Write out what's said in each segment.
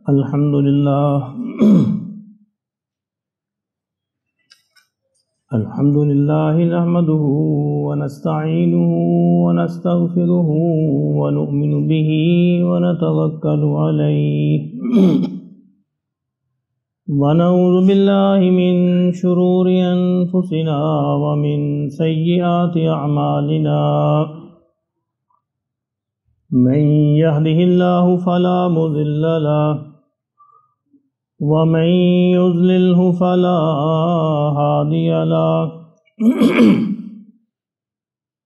الحمد لله الحمد لله نحمده ونستعينه ونستغفره ونؤمن به ونتوكل عليه ونعوذ بالله من شرور أنفسنا ومن سيئات أعمالنا من يهده الله فلا مضل له ومن يضلله فلا هادي له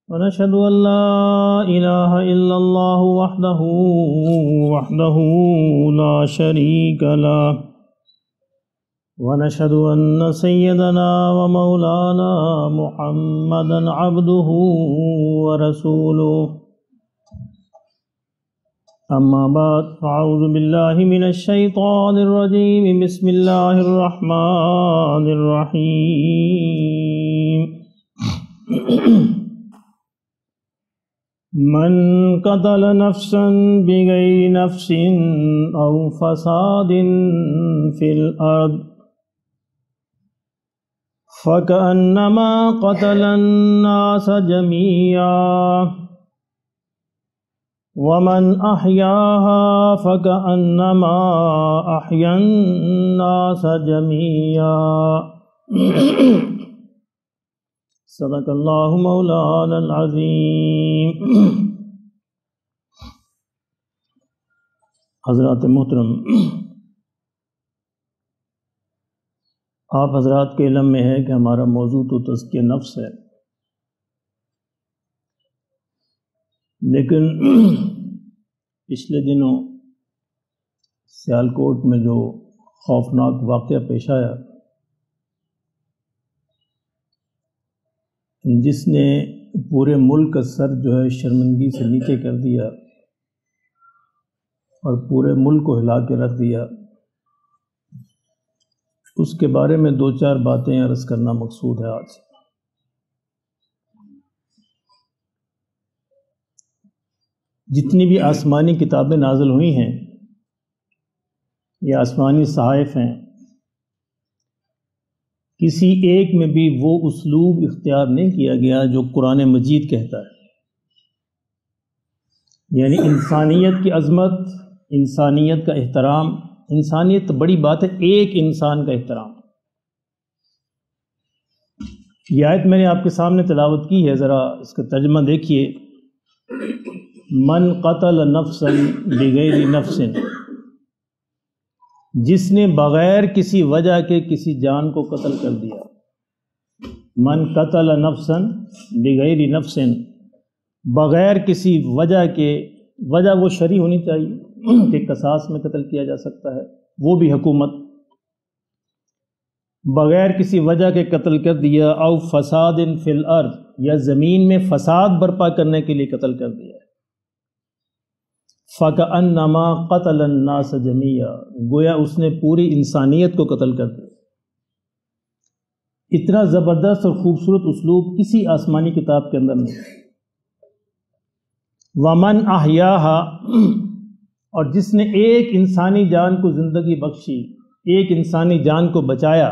ونشهد أن لا إله إلا الله وحده لا شريك له ونشهد أن سيدنا ومولانا محمدا عبده ورسوله أما بعد فأعوذ بالله من الشيطان الرجيم بسم الله الرحمن الرحيم من قتل نفسا بغير نفس أو فساد في الأرض فكأنما قتل الناس جميعا ومن أحياها فكأنما أحيا الناس جميعا صدق الله مولانا العظيم. حضرات محترم، آپ حضرات کے علم میں ہے کہ ہمارا موضوع تو تزکیہ نفس ہے، لیکن پچھلے دنوں سیالکوٹ میں جو خوفناک واقعہ پیش آیا، جس نے پورے ملک کا سر جو ہے شرمندگی سے نیچے کر دیا اور پورے ملک کو ہلا کے رکھ دیا، اس کے بارے میں دو چار باتیں عرض کرنا مقصود ہے آج. جتنی بھی آسمانی کتابیں نازل ہوئی ہیں یا آسمانی صحائف ہیں، کسی ایک میں بھی وہ اسلوب اختیار نہیں کیا گیا جو قرآن مجید کہتا ہے، یعنی انسانیت کی عظمت، انسانیت کا احترام. انسانیت بڑی بات ہے، ایک انسان کا احترام. یہ آیت میں نے آپ کے سامنے تلاوت کی ہے، ذرا اس کا ترجمہ دیکھیے. من قتل نفسا بغیر نفس، جس نے بغیر کسی وجہ کے کسی جان کو قتل کر دیا. من قتل نفسا بغیر نفس، بغیر کسی وجہ کے، وجہ وہ شرعی ہونی چاہیے کہ قصاص میں قتل کیا جا سکتا ہے، وہ بھی حکومت. بغیر کسی وجہ کے قتل کر دیا. او فساد فی الارض، یا زمین میں فساد برپا کرنے کے لیے قتل کر دیا. فَكَأَنَّمَا قَتَلَ النَّاسَ جَمِيعًا، گویا اس نے پوری انسانیت کو قتل کر دیا. اتنا زبردست اور خوبصورت اسلوب کسی آسمانی کتاب کے اندر نہیں. وَمَنْ أَحْيَاهَا، اور جس نے ایک انسانی جان کو زندگی بخشی، ایک انسانی جان کو بچایا.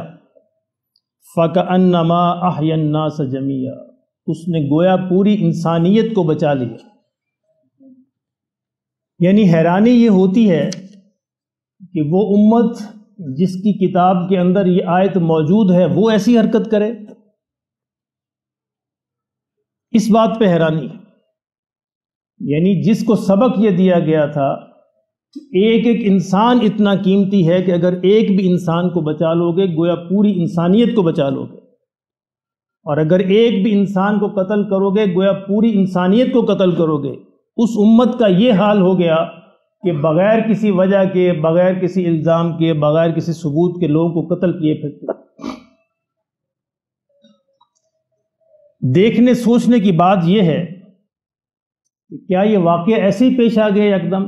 فَكَأَنَّمَا أَحْيَا النَّاسَ جَمِيعًا، اس نے گویا پوری انسانیت کو بچا لیا. یعنی حیرانی یہ ہوتی ہے کہ وہ امت جس کی کتاب کے اندر یہ آیت موجود ہے وہ ایسی حرکت کرے. اس بات پہ حیرانی ہے، یعنی جس کو سبق یہ دیا گیا تھا ایک ایک انسان اتنا قیمتی ہے کہ اگر ایک بھی انسان کو بچا لو گے گویا پوری انسانیت کو بچا لو گے، اور اگر ایک بھی انسان کو قتل کرو گے گویا پوری انسانیت کو قتل کرو گے. اس امت کا یہ حال ہو گیا کہ بغیر کسی وجہ کے، بغیر کسی الزام کے، بغیر کسی ثبوت کے لوگوں کو قتل کیے پھرتے. دیکھنے سوچنے کی بات یہ ہے کہ کیا یہ واقعہ ایسے ہی پیش آ گئے یکدم؟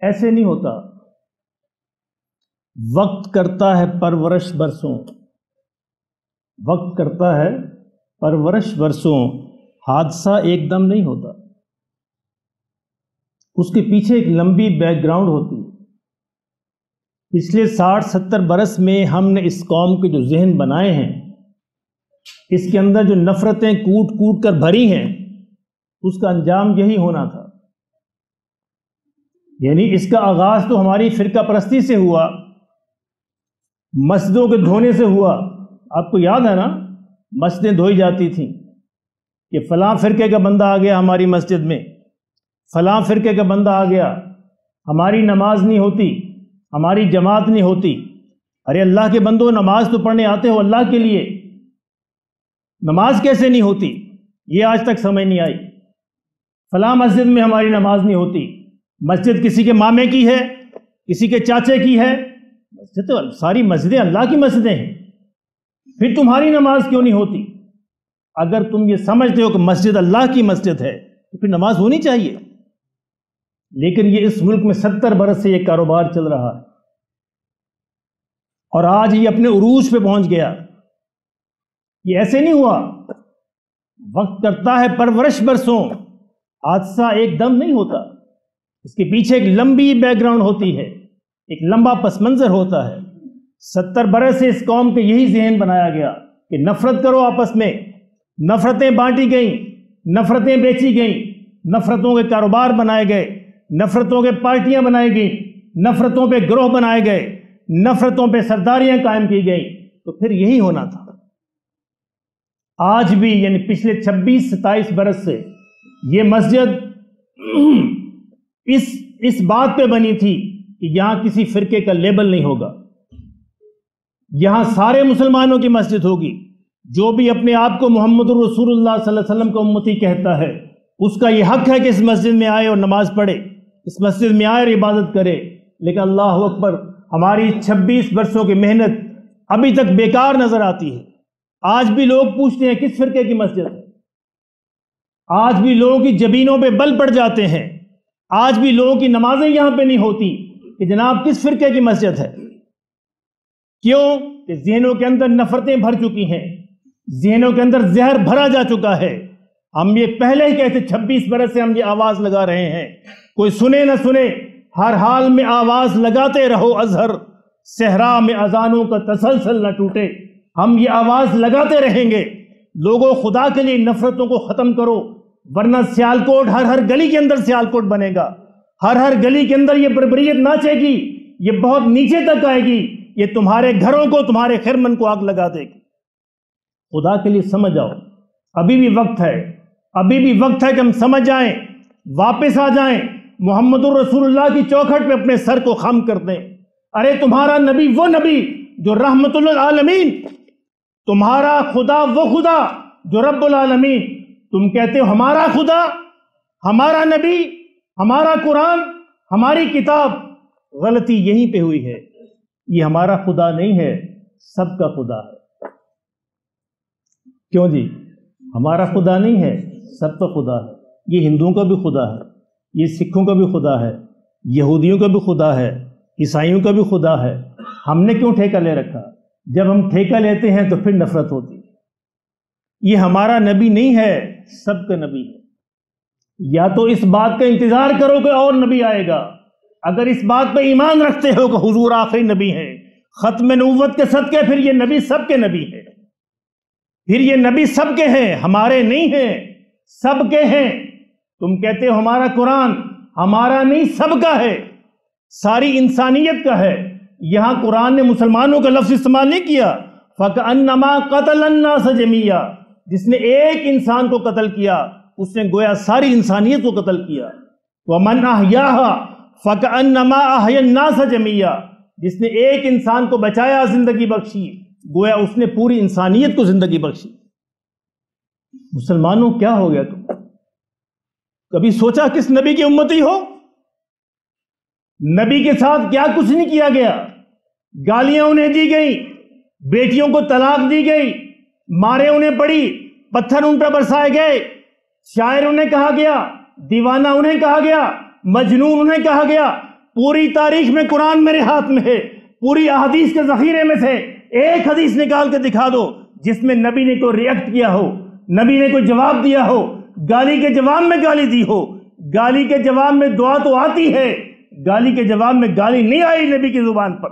ایسے نہیں ہوتا. وقت کرتا ہے پرورش برسوں، وقت کرتا ہے پرورش برسوں، حادثہ ایک دم نہیں ہوتا. اس کے پیچھے ایک لمبی بیک گراؤنڈ ہوتی ہے۔ پچھلے 60-70 برس میں ہم نے اس قوم کے جو ذہن بنائے ہیں، اس کے اندر جو نفرتیں کوٹ کوٹ کر بھری ہیں، اس کا انجام یہی ہونا تھا۔ یعنی اس کا آغاز تو ہماری فرقہ پرستی سے ہوا، مسجدوں کے دھونے سے ہوا۔ آپ کو یاد ہے نا، مسجدیں دھوئی جاتی تھیں کہ فلاں فرقے کا بندہ آ گیا ہماری مسجد میں، فلاں فرقے کا بندہ آ گیا، ہماری نماز نہیں ہوتی، ہماری جماعت نہیں ہوتی۔ ارے اللہ کے بندو، نماز تو پڑھنے آتے ہو اللہ کے لیے، نماز کیسے نہیں ہوتی؟ یہ آج تک سمجھ نہیں آئی۔ فلاں مسجد میں ہماری نماز نہیں ہوتی، مسجد کسی کے مامے کی ہے، کسی کے چاچے کی ہے، مسجد تو ساری مسجدیں اللہ کی مسجدیں ہیں، پھر تمہاری نماز کیوں نہیں ہوتی؟ اگر تم یہ سمجھتے ہو کہ مسجد اللہ کی مسجد ہے تو پھر نماز ہونی چاہیے۔ لیکن یہ اس ملک میں 70 برس سے یہ کاروبار چل رہا ہے، اور آج یہ اپنے عروج پہ پہنچ گیا۔ یہ ایسے نہیں ہوا، وقت کرتا ہے پرورش برسوں، حادثہ ایک دم نہیں ہوتا، اس کے پیچھے ایک لمبی بیک گراؤنڈ ہوتی ہے، ایک لمبا پس منظر ہوتا ہے۔ 70 برس سے اس قوم کے یہی ذہن بنایا گیا کہ نفرت کرو آپس میں، نفرتیں بانٹی گئیں، نفرتیں بیچی گئیں، نفرتوں کے کاروبار بنائے گئے، نفرتوں کے پارٹیاں بنائی گئیں، نفرتوں پہ گروہ بنائے گئے، نفرتوں پہ سرداریاں قائم کی گئیں، تو پھر یہی ہونا تھا۔ آج بھی یعنی پچھلے 26-27 برس سے یہ مسجد اس بات پہ بنی تھی کہ یہاں کسی فرقے کا لیبل نہیں ہوگا، یہاں سارے مسلمانوں کی مسجد ہوگی۔ جو بھی اپنے آپ کو محمد الرسول اللہ صلی اللہ علیہ وسلم کا امتی کہتا ہے، اس کا یہ حق ہے کہ اس مسجد میں آئے اور نماز پڑھے، اس مسجد میں آئے اور عبادت کرے۔ لیکن اللہ اکبر، ہماری 26 برسوں کی محنت ابھی تک بیکار نظر آتی ہے۔ آج بھی لوگ پوچھتے ہیں کس فرقے کی مسجد ہے، آج بھی لوگوں کی جبینوں پہ بل پڑ جاتے ہیں، آج بھی لوگوں کی نمازیں یہاں پہ نہیں ہوتی کہ جناب کس فرقے کی مسجد ہے۔ کیوں؟ کہ ذہنوں کے اندر نفرتیں بھر چکی ہیں، ذہنوں کے اندر زہر بھرا جا چکا ہے۔ ہم یہ پہلے ہی کہتے، 26 برس سے ہم یہ آواز لگا رہے ہیں، کوئی سنے نہ سنے، ہر حال میں آواز لگاتے رہو اظہر، صحرا میں اذانوں کا تسلسل نہ ٹوٹے۔ ہم یہ آواز لگاتے رہیں گے، لوگوں خدا کے لیے نفرتوں کو ختم کرو، ورنہ سیالکوٹ ہر گلی کے اندر سیالکوٹ بنے گا، ہر گلی کے اندر یہ بربریت ناچے گی، یہ بہت نیچے تک آئے گی، یہ تمہارے گھروں کو، تمہارے خرمن کو آگ لگا دے گی۔ خدا کے لیے سمجھ آؤ، ابھی بھی وقت ہے، ابھی بھی وقت ہے کہ ہم سمجھ جائیں، واپس آ جائیں، محمد الرسول اللہ کی چوکھٹ پہ اپنے سر کو خم کر دیں۔ ارے تمہارا نبی وہ نبی جو رحمت للعالمین، تمہارا خدا وہ خدا جو رب العالمین۔ تم کہتے ہو ہمارا خدا، ہمارا نبی، ہمارا قرآن، ہماری کتاب۔ غلطی یہیں پہ ہوئی ہے، یہ ہمارا خدا نہیں ہے، سب کا خدا ہے۔ کیوں جی؟ ہمارا خدا نہیں ہے، سب کا خدا ہے۔ یہ ہندوؤں کا بھی خدا ہے، یہ سکھوں کا بھی خدا ہے، یہودیوں کا بھی خدا ہے، عیسائیوں کا بھی خدا ہے۔ ہم نے کیوں ٹھیکہ لے رکھا؟ جب ہم ٹھیکہ لیتے ہیں تو پھر نفرت ہوتی ہے۔ یہ ہمارا نبی نہیں ہے، سب کا نبی ہے۔ یا تو اس بات کا انتظار کرو کہ اور نبی آئے گا، اگر اس بات پہ ایمان رکھتے ہو کہ حضور آخری نبی ہے، ختم نبوت کے صدقے، پھر یہ نبی سب کے نبی ہے، پھر یہ نبی سب کے ہیں، ہمارے نہیں ہیں، سب کے ہیں۔ تم کہتے ہو ہمارا قرآن، ہمارا نہیں، سب کا ہے، ساری انسانیت کا ہے۔ یہاں قرآن نے مسلمانوں کا لفظ استعمال نہیں کیا، فَكَأَنَّمَا قَتَلَ النَّاسَ جَمِيعًا۔ جس نے ایک انسان کو قتل کیا، اس نے گویا ساری انسانیت کو قتل کیا۔ وَمَنْ أَحْيَاهَا فَكَأَنَّمَا أَحْيَا النَّاسَ جَمِيعًا۔ جس نے ایک انسان کو بچایا، زندگی بخشی، گویا اس نے پوری انسانیت کو زندگی بخشی۔ مسلمانوں کیا ہو گیا تم؟ کبھی سوچا کس نبی کی امتی ہو؟ نبی کے ساتھ کیا کچھ نہیں کیا گیا؟ گالیاں انہیں دی گئی، بیٹیوں کو طلاق دی گئی، مارے انہیں پڑی، پتھر ان پر برسائے گئے، شاعر انہیں کہا گیا، دیوانہ انہیں کہا گیا، مجنون انہیں کہا گیا۔ پوری تاریخ میں قرآن میرے ہاتھ میں ہے، پوری احادیث کے ذخیرے میں سے ایک حدیث نکال کے دکھا دو جس میں نبی نے کوئی ریئیکٹ کیا ہو، نبی نے کوئی جواب دیا ہو، گالی کے جواب میں گالی دی ہو، گالی کے جواب میں دعا تو آتی ہے، گالی کے جواب میں گالی نہیں آئی نبی کی زبان پر۔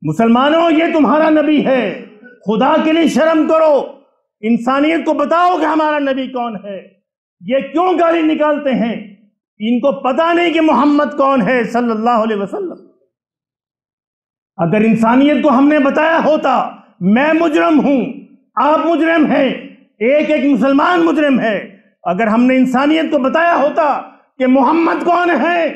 مسلمانوں، یہ تمہارا نبی ہے، خدا کے لیے شرم کرو، انسانیت کو بتاؤ کہ ہمارا نبی کون ہے۔ یہ کیوں گالی نکالتے ہیں؟ ان کو پتہ نہیں کہ محمد کون ہے صلی اللہ علیہ وسلم۔ اگر انسانیت کو ہم نے بتایا ہوتا، میں مجرم ہوں، آپ مجرم ہیں، ایک ایک مسلمان مجرم ہے، اگر ہم نے انسانیت کو بتایا ہوتا کہ محمد کون ہے،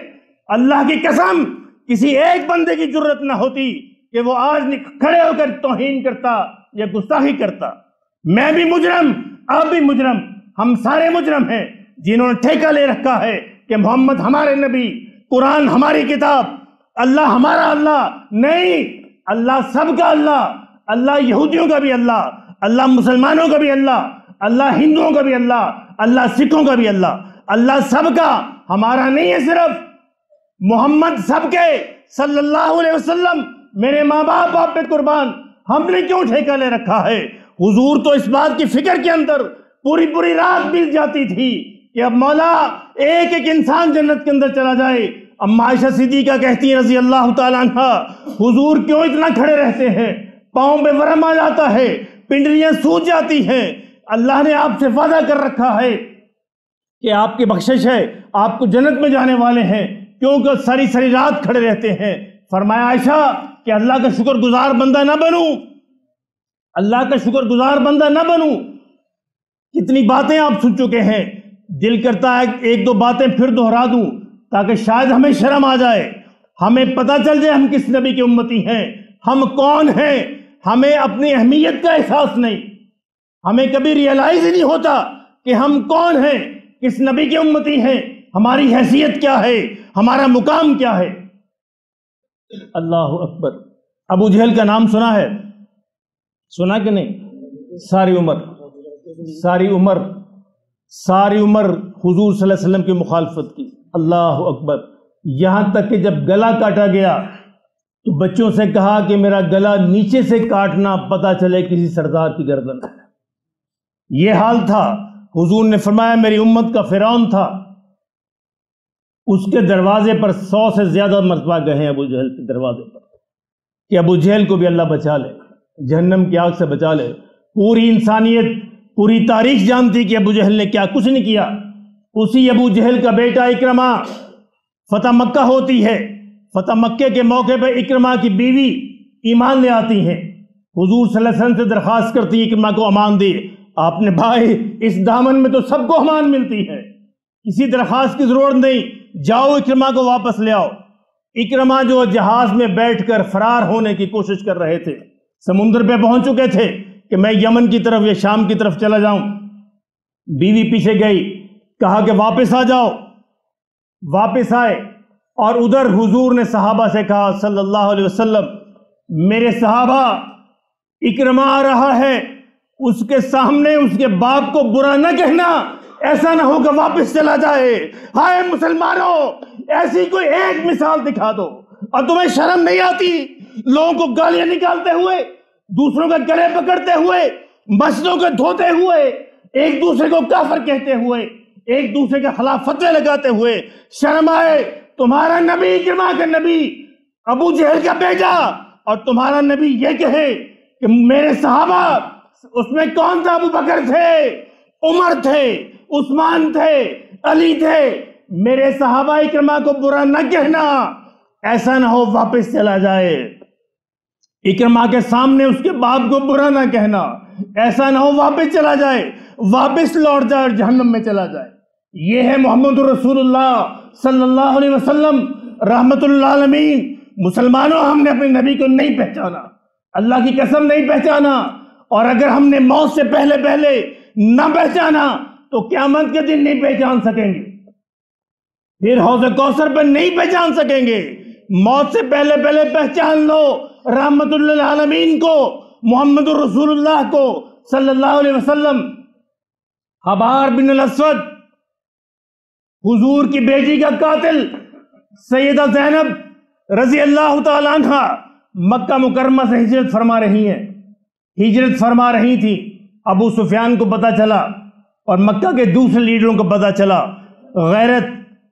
اللہ کی قسم کسی ایک بندے کی جرت نہ ہوتی کہ وہ آج کھڑے ہو کر توہین کرتا یا گستاخی کرتا۔ میں بھی مجرم، آپ بھی مجرم، ہم سارے مجرم ہیں جنہوں نے ٹھیکہ لے رکھا ہے کہ محمد ہمارے نبی، قرآن ہماری کتاب، اللہ ہمارا اللہ نہیں۔ اللہ سب کا اللہ، اللہ یہودیوں کا بھی اللہ، اللہ مسلمانوں کا بھی اللہ، اللہ ہندوؤں کا بھی اللہ، اللہ سکھوں کا بھی اللہ، اللہ سب کا، ہمارا نہیں ہے صرف۔ محمد سب کے صلی اللہ علیہ وسلم، میرے ماں باپ آپ پہ قربان، ہم نے کیوں ٹھیکہ لے رکھا ہے؟ حضور تو اس بات کی فکر کے اندر پوری پوری رات بیت جاتی تھی کہ اب مولا ایک ایک انسان جنت کے اندر چلا جائے۔ اما عائشہ صدیقہ کہتی ہیں رضی اللہ تعالیٰ عنہ، حضور کیوں اتنا کھڑے رہتے ہیں؟ پاؤں پہ ورم آ جاتا ہے، پنڈلیاں سوج جاتی ہیں، اللہ نے آپ سے وعدہ کر رکھا ہے کہ آپ کی بخشش ہے، آپ کو جنت میں جانے والے ہیں، کیونکہ ساری ساری رات کھڑے رہتے ہیں۔ فرمایا عائشہ کہ اللہ کا شکر گزار بندہ نہ بنوں، اللہ کا شکر گزار بندہ نہ بنوں۔ کتنی باتیں آپ سن چکے ہیں، دل کرتا ہے ایک دو باتیں پھر دہرا دوں تاکہ شاید ہمیں شرم آ جائے، ہمیں پتہ چل جائے ہم کس نبی کے امتی ہیں، ہم کون ہیں۔ ہمیں اپنی اہمیت کا احساس نہیں، ہمیں کبھی ریئلائز ہی نہیں ہوتا کہ ہم کون ہیں، کس نبی کے امتی ہیں، ہماری حیثیت کیا ہے، ہمارا مقام کیا ہے۔ اللہ اکبر۔ ابو جہل کا نام سنا ہے؟ سنا کہ نہیں؟ ساری عمر حضور صلی اللہ علیہ وسلم کی مخالفت کی۔ اللہ اکبر۔ یہاں تک کہ جب گلا کاٹا گیا تو بچوں سے کہا کہ میرا گلا نیچے سے کاٹنا، پتہ چلے کسی سردار کی گردن ہے۔ یہ حال تھا۔ حضور نے فرمایا میری امت کا فرعون تھا، اس کے دروازے پر 100 سے زیادہ مرتبہ گئے ہیں ابو جہل کے دروازے پر، کہ ابو جہل کو بھی اللہ بچا لے، جہنم کی آگ سے بچا لے۔ پوری انسانیت، پوری تاریخ جانتی کہ ابو جہل نے کیا کچھ نہیں کیا۔ اسی ابو جہل کا بیٹا اکرمہ، فتح مکہ ہوتی ہے، فتح مکہ کے موقع پہ اکرمہ کی بیوی ایمان لے آتی ہے، حضور صلی اللہ علیہ وسلم سے درخواست کرتی ہے اکرمہ کو امان دے۔ آپ نے بھائی اس دامن میں تو سب کو امان ملتی ہے، کسی درخواست کی ضرورت نہیں، جاؤ اکرمہ کو واپس لے آؤ۔ اکرمہ جو جہاز میں بیٹھ کر فرار ہونے کی کوشش کر رہے تھے، سمندر پہ پہنچ چکے تھے کہ میں یمن کی طرف یا شام کی طرف چلا جاؤں، بیوی پیچھے گئی، کہا کہ واپس آ جاؤ، واپس آئے، اور ادھر حضور نے صحابہ سے کہا صلی اللہ علیہ وسلم، میرے صحابہ اکرمہ آ رہا ہے، اس کے سامنے اس کے باپ کو برا نہ کہنا، ایسا نہ ہو کہ واپس چلا جائے۔ ہائے مسلمانوں، ایسی کوئی ایک مثال دکھا دو، اور تمہیں شرم نہیں آتی لوگوں کو گالیاں نکالتے ہوئے، دوسروں کے گلے پکڑتے ہوئے، مسجدوں کو دھوتے ہوئے، ایک دوسرے کو کافر کہتے ہوئے، ایک دوسرے کے خلاف فتوے لگاتے ہوئے؟ شرم آئے۔ تمہارا نبی اکرمہ کا نبی ابو جہل کا بیٹا، اور تمہارا نبی یہ کہے کہ میرے صحابہ، اس میں کون تھا؟ ابو بکر تھے، عمر تھے، عثمان تھے، علی تھے، میرے صحابہ اکرمہ کو برا نہ کہنا، ایسا نہ ہو واپس چلا جائے۔ اکرمہ کے سامنے اس کے باپ کو برا نہ کہنا، ایسا نہ ہو واپس چلا جائے، واپس لوٹ جائے اور جہنم میں چلا جائے۔ یہ ہے محمد رسول اللہ صلی اللہ علیہ وسلم، رحمت اللہ عالمین۔ مسلمانوں، ہم نے اپنے نبی کو نہیں پہچانا، اللہ کی قسم نہیں پہچانا، اور اگر ہم نے موت سے پہلے نہ پہچانا تو قیامت کے دن نہیں پہچان سکیں گے، پھر حوض کوثر پہ نہیں پہچان سکیں گے۔ موت سے پہلے پہچان لو رحمت اللہ عالمین کو، محمد رسول اللہ کو صلی اللہ علیہ وسلم۔ حبار بن الاسود، حضور کی بیٹی کا قاتل، سیدہ زینب رضی اللہ تعالی عنہ مکہ مکرمہ سے ہجرت فرما رہی تھی۔ ابو سفیان کو پتہ چلا اور مکہ کے دوسرے لیڈروں کو پتہ چلا، غیرت،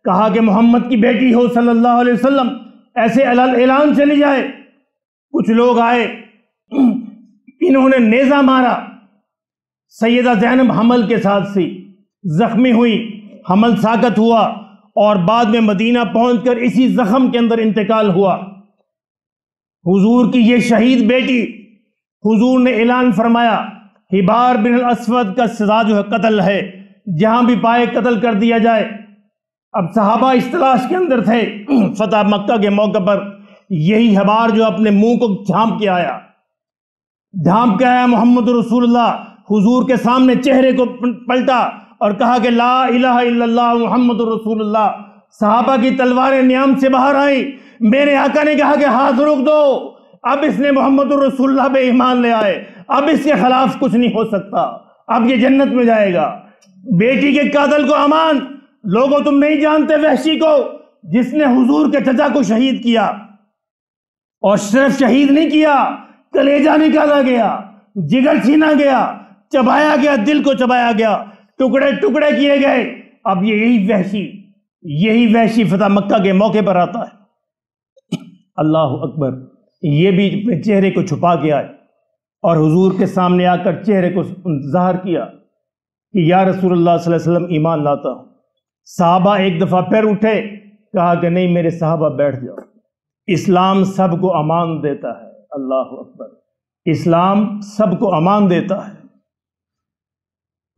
کہا کہ محمد کی بیٹی ہو صلی اللہ علیہ وسلم، ایسے اعلان چلی جائے۔ کچھ لوگ آئے، انہوں نے نیزہ مارا، سیدہ زینب حمل کے ساتھ سی، زخمی ہوئی، حمل ساقط ہوا اور بعد میں مدینہ پہنچ کر اسی زخم کے اندر انتقال ہوا۔ حضور کی یہ شہید بیٹی، حضور نے اعلان فرمایا حبار بن الاسود کا سزا جو ہے قتل ہے، جہاں بھی پائے قتل کر دیا جائے۔ اب صحابہ اس تلاش کے اندر تھے، فتح مکہ کے موقع پر یہی حبار جو اپنے منہ کو جھانپ کے آیا محمد رسول اللہ، حضور کے سامنے چہرے کو پلٹا اور کہا کہ لا الہ الا اللہ محمد رسول اللہ۔ صحابہ کی تلواریں نیام سے باہر آئیں، میرے آقا نے کہا کہ ہاتھ روک دو، اب اس نے محمد رسول اللہ پہ ایمان لے آئے، اب اس کے خلاف کچھ نہیں ہو سکتا، اب یہ جنت میں جائے گا۔ بیٹی کے قاتل کو امان۔ لوگوں تم نہیں جانتے وحشی کو، جس نے حضور کے چچا کو شہید کیا، اور صرف شہید نہیں کیا، کلیجہ نکالا گیا، جگر چھینا گیا، چبایا گیا، دل کو چبایا گیا، ٹکڑے ٹکڑے کیے گئے۔ اب یہی وحشی فتح مکہ کے موقع پر آتا ہے، اللہ اکبر، یہ بھی اپنے چہرے کو چھپا کے آئے اور حضور کے سامنے آ کر چہرے کو ظاہر کیا کہ یا رسول اللہ صلی اللہ علیہ وسلم ایمان لاتا ہوں۔ صحابہ ایک دفعہ پھر اٹھے، کہا کہ نہیں میرے صحابہ بیٹھ جاؤ، اسلام سب کو امان دیتا ہے، اللہ اکبر، اسلام سب کو امان دیتا ہے۔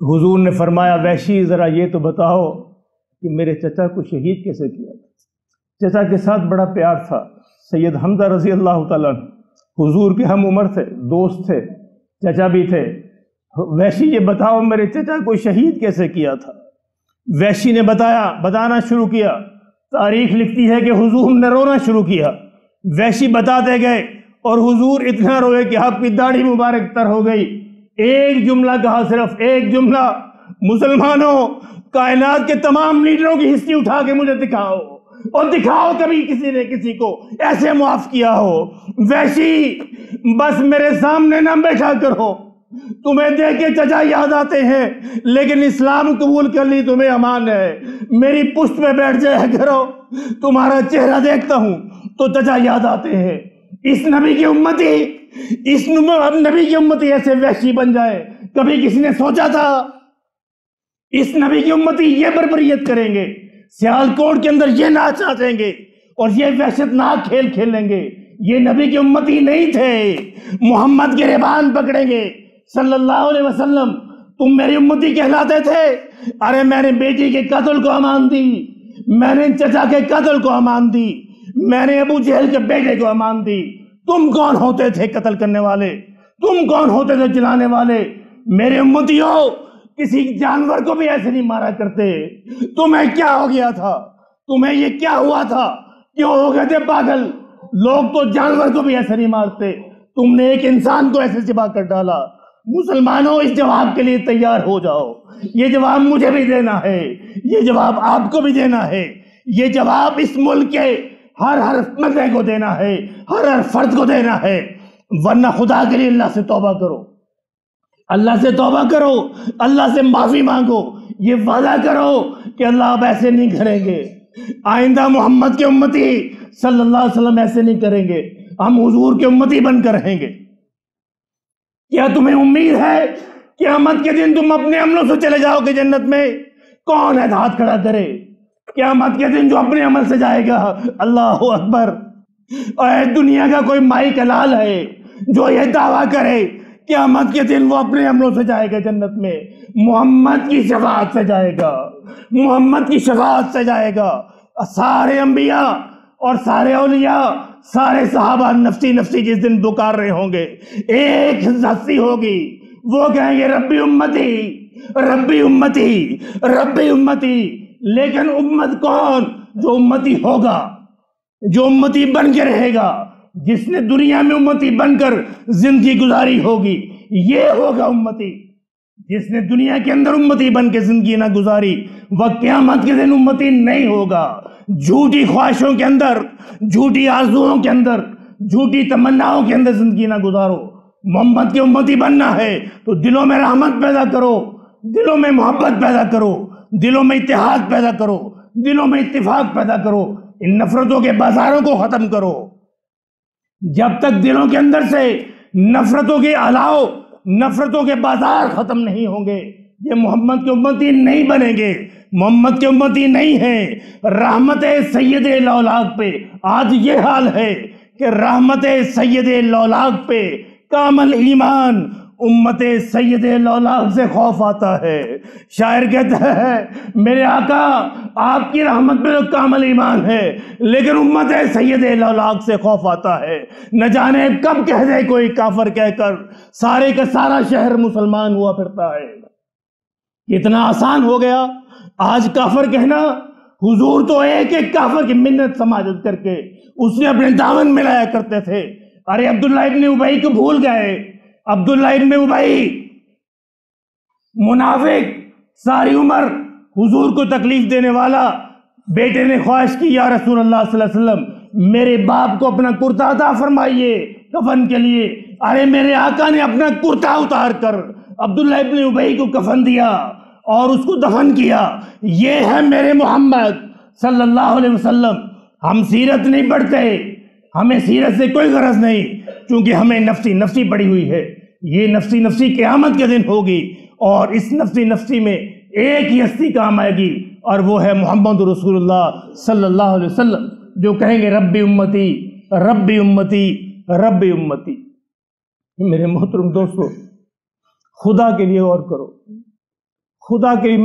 حضور نے فرمایا وحشی ذرا یہ تو بتاؤ کہ میرے چچا کو شہید کیسے کیا تھا؟ چچا کے ساتھ بڑا پیار تھا، سید حمزہ رضی اللہ تعالیٰ حضور کے ہم عمر تھے، دوست تھے، چچا بھی تھے۔ وحشی یہ بتاؤ میرے چچا کو شہید کیسے کیا تھا؟ وحشی نے بتانا شروع کیا۔ تاریخ لکھتی ہے کہ حضور نے رونا شروع کیا، وحشی بتاتے گئے اور حضور اتنا روئے کہ آپ کی داڑھی مبارک تر ہو گئی۔ ایک جملہ کہا، صرف ایک جملہ، مسلمانوں، کائنات کے تمام لیڈروں کی ہسٹری اٹھا کے مجھے دکھاؤ، اور دکھاؤ کبھی کسی نے کسی کو ایسے معاف کیا ہو۔ وحشی بس میرے سامنے نہ بیٹھا کرو، تمہیں دیکھ کے چچا یاد آتے ہیں، لیکن اسلام قبول کر لی تمہیں امان ہے، میری پشت پہ بیٹھ جایا کرو، تمہارا چہرہ دیکھتا ہوں تو چچا یاد آتے ہیں۔ اس نبی کی امتی ایسے وحشی بن جائے، کبھی کسی نے سوچا تھا؟ اس نبی کی امتی یہ بربریت کریں گے، سیالکوٹ کے اندر یہ ناچ ناچیں گے اور یہ وحشت ناک کھیل کھیلیں گے؟ یہ نبی کی امتی نہیں تھے، محمد کے ریبان پکڑیں گے صلی اللہ علیہ وسلم۔ تم میری امتی کہلاتے تھے، ارے میں نے بیٹی کے قتل کو امان دی، میں نے چچا کے قتل کو امان دی، میں نے ابو جہل کے بیٹے کو امان دی۔ تم کون ہوتے تھے قتل کرنے والے؟ تم کون ہوتے تھے جلانے والے؟ میرے امتیوں، کسی جانور کو بھی ایسے نہیں مارا کرتے۔ تمہیں کیا ہو گیا تھا؟ تمہیں یہ کیا ہوا تھا؟ کیوں ہو گئے تھے پاگل؟ لوگ تو جانور کو بھی ایسے نہیں مارتے، تم نے ایک انسان کو ایسے ذبح کر ڈالا۔ مسلمانوں، اس جواب کے لیے تیار ہو جاؤ۔ یہ جواب مجھے بھی دینا ہے، یہ جواب آپ کو بھی دینا ہے، یہ جواب اس ملک کے ہر بندے کو دینا ہے، ہر فرد کو دینا ہے، ورنہ خدا کے لیے اللہ سے توبہ کرو، اللہ سے توبہ کرو، اللہ سے معافی مانگو، یہ وعدہ کرو کہ اللہ اب ایسے نہیں کریں گے، آئندہ محمد کے امتی صلی اللہ علیہ وسلم ایسے نہیں کریں گے، ہم حضور کے امتی بن کر رہیں گے۔ کیا تمہیں امید ہے قیامت کے دن تم اپنے عملوں سے چلے جاؤ گے جنت میں؟ کون ہے ہاتھ کھڑا کرے؟ قیامت کے دن جو اپنے عمل سے جائے گا، اللہ اکبر، اے دنیا کا کوئی مائی کلال ہے جو یہ دعویٰ کرے قیامت کے دن وہ اپنے عملوں سے جائے گا جنت میں؟ محمد کی شفاعت سے جائے گا، محمد کی شفاعت سے جائے گا۔ سارے انبیاء اور سارے اولیاء، سارے صحابہ نفسی نفسی جس دن پکار رہے ہوں گے، ایک ہستی ہوگی، وہ کہیں گے ربی امتی، ربی امتی، ربی امتی۔ لیکن امت کون؟ جو امتی ہوگا، جو امتی بن کے رہے گا، جس نے دنیا میں امتی بن کر زندگی گزاری ہوگی، یہ ہوگا امتی۔ جس نے دنیا کے اندر امتی بن کے زندگی نہ گزاری، وہ قیامت کے دن امتی نہیں ہوگا۔ جھوٹی خواہشوں کے اندر، جھوٹی آرزوؤں کے اندر، جھوٹی تمناؤں کے اندر زندگی نہ گزارو۔ محمد کی امتی بننا ہے تو دلوں میں رحمت پیدا کرو، دلوں میں محبت پیدا کرو، دلوں میں اتحاد پیدا کرو، دلوں میں اتفاق پیدا کرو، ان نفرتوں کے بازاروں کو ختم کرو۔ جب تک دلوں کے اندر سے نفرتوں کے الاؤ، نفرتوں کے بازار ختم نہیں ہوں گے، یہ محمد کے امتی نہیں بنیں گے، محمد کے امتی نہیں ہیں۔ رحمت سید لولاک پہ آج یہ حال ہے کہ رحمت سید لولاک پہ کامل ایمان، امت سید لولاک سے خوف آتا ہے۔ شاعر کہتا ہے میرے آقا آپ کی رحمت پہ تو کامل ایمان ہے، لیکن امت سید لولاک سے خوف آتا ہے۔ نہ جانے کب کہہ دے کوئی کافر کہہ کر سارے کا سارا شہر مسلمان ہوا پھرتا ہے۔ اتنا آسان ہو گیا آج کافر کہنا۔ حضور تو ایک ایک کافر کی منت سماجت کر کے اس نے اپنے دامن میں لایا کرتے تھے۔ ارے عبداللہ ابن ابی کو بھول گئے؟ عبداللہ ابن ابی منافق، ساری عمر حضور کو تکلیف دینے والا، بیٹے نے خواہش کی یا رسول اللہ صلی اللہ علیہ وسلم میرے باپ کو اپنا کرتا عطا فرمائیے کفن کے لیے۔ ارے میرے آقا نے اپنا کرتا اتار کر عبداللہ ابن ابی کو کفن دیا اور اس کو دفن کیا۔ یہ ہے میرے محمد صلی اللہ علیہ وسلم۔ ہم سیرت نہیں پڑھتے، ہمیں سیرت سے کوئی غرض نہیں، کیونکہ ہمیں نفسی نفسی پڑی ہوئی ہے۔ یہ نفسی نفسی قیامت کے دن ہوگی، اور اس نفسی نفسی میں ایک ہی ہستی کام آئے گی، اور وہ ہے محمد رسول اللہ صلی اللہ علیہ وسلم، جو کہیں گے ربی امتی ربی امتی ربی امتی۔ میرے محترم دوستو، خدا کے لیے غور کرو، خدا کے لیے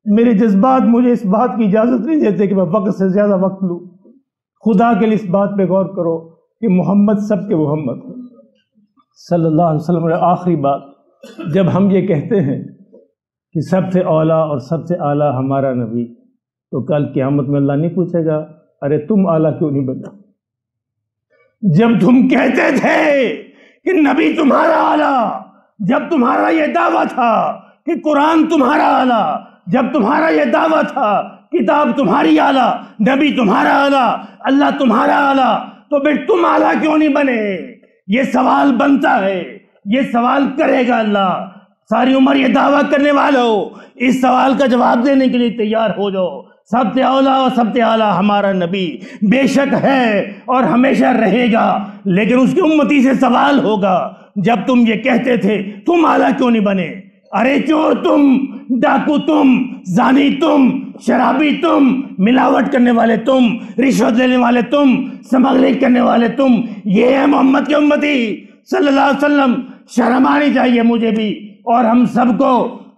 میرے جذبات مجھے اس بات کی اجازت نہیں دیتے کہ میں وقت سے زیادہ وقت لوں۔ خدا کے لیے اس بات پہ غور کرو کہ محمد سب کے محمد صلی اللہ علیہ وسلم۔ آخری بات، جب ہم یہ کہتے ہیں کہ سب سے اولیٰ اور سب سے اعلیٰ ہمارا نبی، تو کل قیامت میں اللہ نہیں پوچھے گا ارے تم اعلیٰ کیوں نہیں بنا؟ جب تم کہتے تھے کہ نبی تمہارا اعلیٰ، جب تمہارا یہ دعویٰ تھا کہ قرآن تمہارا اعلیٰ، جب تمہارا یہ دعویٰ تھا کتاب تمہاری اعلیٰ، نبی تمہارا اعلیٰ، اللہ تمہارا اعلیٰ، تو پھر تم اعلیٰ کیوں نہیں بنے؟ یہ سوال بنتا ہے، یہ سوال کرے گا اللہ۔ ساری عمر یہ دعویٰ کرنے والوں، اس سوال کا جواب دینے کے لیے تیار ہو جاؤ۔ سب سے اولیٰ اور سب سے اعلیٰ ہمارا نبی بے شک ہے اور ہمیشہ رہے گا، لیکن اس کی امتی سے سوال ہوگا جب تم یہ کہتے تھے تم اعلیٰ کیوں نہیں بنے؟ ارے چور تم، ڈاکو تم، زانی تم، شرابی تم، ملاوٹ کرنے والے تم، رشوت لینے والے تم، سمگلنگ کرنے والے تم، یہ ہے محمد کے امتی صلی اللہ علیہ وسلم۔ شرم آنی چاہیے مجھے بھی اور ہم سب کو،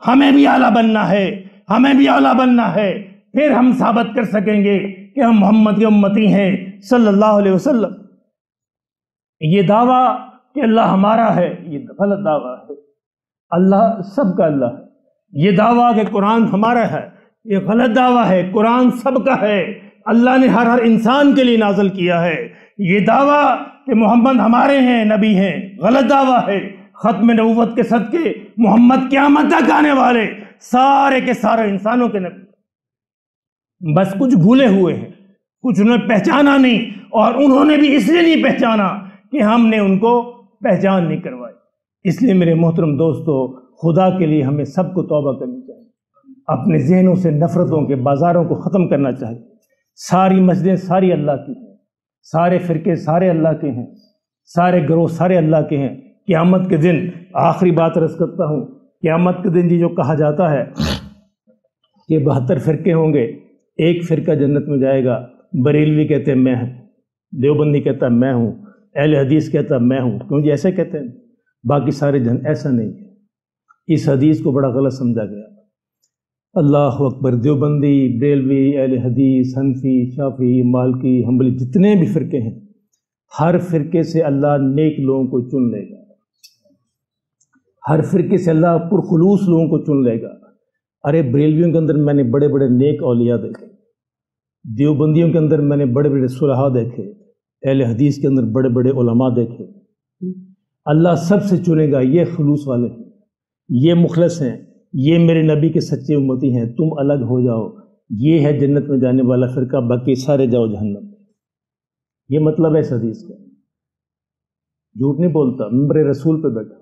ہمیں بھی اعلیٰ بننا ہے، ہمیں بھی اعلیٰ بننا ہے، پھر ہم ثابت کر سکیں گے کہ ہم محمد کے امتی ہیں صلی اللہ علیہ وسلم۔ یہ دعویٰ کہ اللہ ہمارا ہے، یہ غلط دعویٰ ہے۔ اللہ سب کا اللہ ہے۔ یہ دعویٰ کہ قرآن ہمارا ہے، یہ غلط دعویٰ ہے۔ قرآن سب کا ہے، اللہ نے ہر انسان کے لیے نازل کیا ہے۔ یہ دعویٰ کہ محمد ہمارے ہیں، نبی ہیں، غلط دعویٰ ہے۔ ختم نبوت کے صدقے محمد قیامت تک آنے والے سارے کے سارے انسانوں کے نبی، بس کچھ بھولے ہوئے ہیں، کچھ انہیں پہچانا نہیں، اور انہوں نے بھی اس لیے نہیں پہچانا کہ ہم نے ان کو پہچان نہیں کروائی۔ اس لیے میرے محترم دوستو، خدا کے لیے ہمیں سب کو توبہ کرنی چاہیے، اپنے ذہنوں سے نفرتوں کے بازاروں کو ختم کرنا چاہیے۔ ساری مسجدیں ساری اللہ کی ہیں، سارے فرقے سارے اللہ کے ہیں، سارے گروہ سارے اللہ کے ہیں۔ قیامت کے دن، آخری بات عرض کرتا ہوں، قیامت کے دن جو کہا جاتا ہے کہ 72 فرقے ہوں گے، ایک فرقہ جنت میں جائے گا۔ بریلوی کہتے ہیں میں ہوں، دیوبندی کہتا ہے میں ہوں، اہل حدیث کہتا ہے میں ہوں، کیوں جی ایسے کہتے ہیں؟ باقی سارے جن ایسا نہیں ہے، اس حدیث کو بڑا غلط سمجھا گیا۔ اللہ اکبر! دیوبندی، بریلوی، اہل حدیث، حنفی، شافعی، مالکی، حنبلی، جتنے بھی فرقے ہیں، ہر فرقے سے اللہ نیک لوگوں کو چن لے گا، ہر فرقے سے اللہ پرخلوص لوگوں کو چن لے گا۔ ارے بریلویوں کے اندر میں نے بڑے بڑے نیک اولیاء دیکھے، دیوبندیوں کے اندر میں نے بڑے بڑے صلحاء دیکھے، اہل حدیث کے اندر بڑے بڑے علماء دیکھے۔ اللہ سب سے چنے گا، یہ خلوص والے ہیں، یہ مخلص ہیں، یہ میرے نبی کے سچے امتی ہیں، تم الگ ہو جاؤ، یہ ہے جنت میں جانے والا فرقہ، باقی سارے جاؤ جہنم میں۔ یہ مطلب ہے اس حدیث کا، جھوٹ نہیں بولتا، منبر رسول پہ بیٹھا۔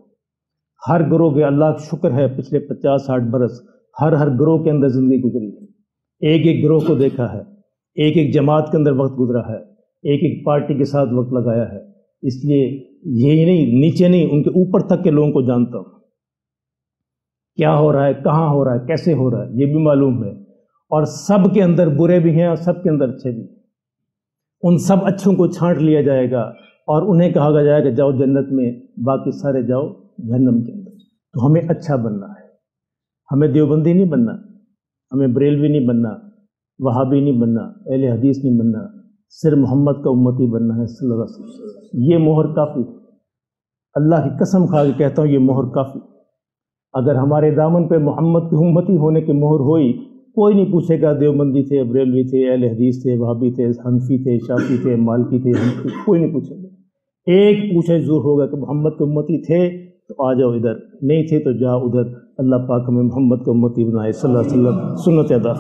ہر گروہ کے اللہ کا شکر ہے پچھلے 50-60 برس ہر گروہ کے اندر زندگی گزری ہے، ایک ایک گروہ کو دیکھا ہے، ایک ایک جماعت کے اندر وقت گزرا ہے، ایک ایک پارٹی کے ساتھ وقت لگایا ہے، اس لیے یہی نہیں، نیچے نہیں، ان کے اوپر تک کے لوگوں کو جانتا ہوں، کیا ہو رہا ہے، کہاں ہو رہا ہے، کیسے ہو رہا ہے، یہ بھی معلوم ہے، اور سب کے اندر برے بھی ہیں اور سب کے اندر اچھے بھی ہیں، ان سب اچھوں کو چھانٹ لیا جائے گا اور انہیں کہا جائے گا جاؤ جنت میں، باقی سارے جاؤ جہنم کے اندر۔ تو ہمیں اچھا بننا ہے، ہمیں دیوبندی نہیں بننا، ہمیں بریلوی نہیں بننا، وہابی نہیں بننا، اہل حدیث نہیں بننا، صرف محمد کا امتی بننا ہے صلی اللہ علیہ وسلم۔ یہ مہر کافی، اللہ کی قسم کھا کے کہتا ہوں یہ مہر کافی۔ اگر ہمارے دامن پہ محمد کی امتی ہونے کی مہر ہوئی، کوئی نہیں پوچھے گا دیوبندی تھے، بریلوی تھے، اہل حدیث تھے، وہابی تھے، حنفی تھے، شافعی تھے، مالکی تھے، کوئی نہیں پوچھے گا۔ ایک پوچھے ضرور ہوگا کہ محمد کے امتی تھے تو آ جاؤ ادھر، نہیں تھے تو جاؤ ادھر۔ اللہ پاک ہمیں محمد کے امتی بنائے صلی اللہ علیہ وسلم، سنت ادا۔